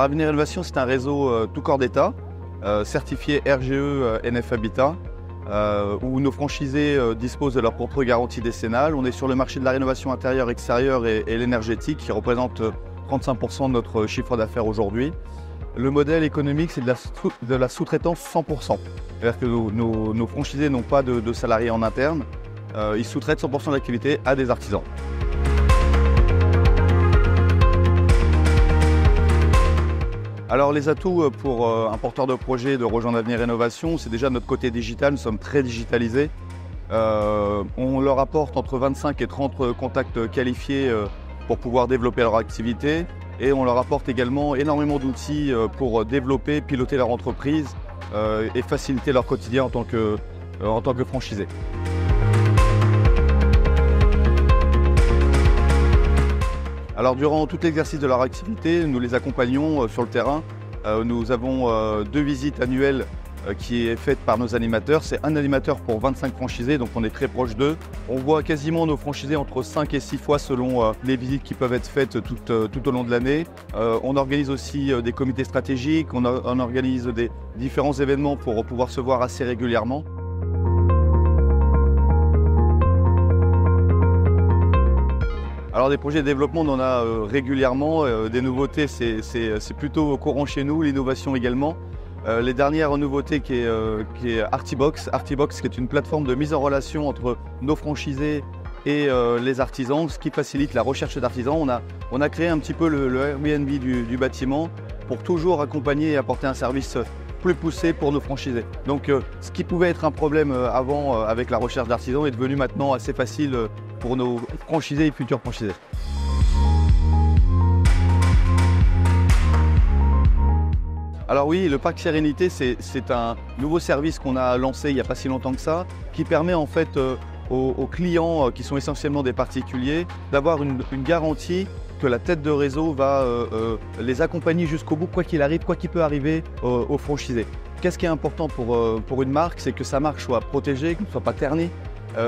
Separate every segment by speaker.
Speaker 1: Alors Avenir Rénovation, c'est un réseau tout corps d'État, certifié RGE NF Habitat, où nos franchisés disposent de leur propre garantie décennale. On est sur le marché de la rénovation intérieure, extérieure et l'énergétique, qui représente 35% de notre chiffre d'affaires aujourd'hui. Le modèle économique, c'est de la sous-traitance 100%. C'est-à-dire que nos franchisés n'ont pas de salariés en interne. Ils sous-traitent 100% de l'activité à des artisans. Alors les atouts pour un porteur de projet de rejoindre Avenir Rénovation, c'est déjà notre côté digital, nous sommes très digitalisés. On leur apporte entre 25 et 30 contacts qualifiés pour pouvoir développer leur activité. Et on leur apporte également énormément d'outils pour développer, piloter leur entreprise et faciliter leur quotidien en tant que franchisé. Alors durant tout l'exercice de leur activité, nous les accompagnons sur le terrain. Nous avons 2 visites annuelles qui est faite par nos animateurs. C'est un animateur pour 25 franchisés, donc on est très proche d'eux. On voit quasiment nos franchisés entre 5 et 6 fois selon les visites qui peuvent être faites tout au long de l'année. On organise aussi des comités stratégiques, on organise des différents événements pour pouvoir se voir assez régulièrement. Alors des projets de développement, on en a régulièrement. Des nouveautés, c'est plutôt courant chez nous, l'innovation également. Les dernières nouveautés qui est Artibox, qui est une plateforme de mise en relation entre nos franchisés et les artisans, ce qui facilite la recherche d'artisans. On a créé un petit peu le Airbnb du bâtiment pour toujours accompagner et apporter un service plus poussé pour nos franchisés. Donc ce qui pouvait être un problème avant avec la recherche d'artisans est devenu maintenant assez facile pour nos franchisés et futurs franchisés. Alors oui, le Parc Sérénité, c'est un nouveau service qu'on a lancé il n'y a pas si longtemps que ça, qui permet en fait aux clients, qui sont essentiellement des particuliers, d'avoir une garantie que la tête de réseau va les accompagner jusqu'au bout, quoi qu'il arrive, quoi qu'il peut arriver aux franchisés. Qu'est-ce qui est important pour une marque, c'est que sa marque soit protégée, qu'elle ne soit pas ternie.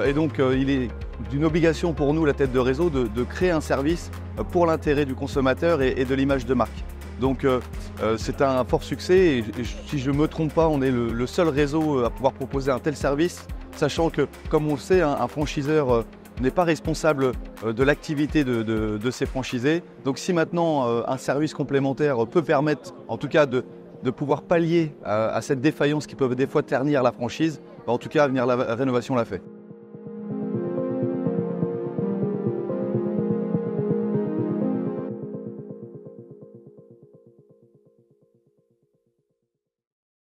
Speaker 1: Et donc il est d'une obligation pour nous, la tête de réseau, de créer un service pour l'intérêt du consommateur et de l'image de marque. Donc c'est un fort succès et si je ne me trompe pas, on est le seul réseau à pouvoir proposer un tel service, sachant que, comme on le sait, un franchiseur n'est pas responsable de l'activité de ses franchisés. Donc si maintenant un service complémentaire peut permettre, en tout cas, de pouvoir pallier à cette défaillance qui peut des fois ternir la franchise, en tout cas, Avenir Rénovation l'a fait.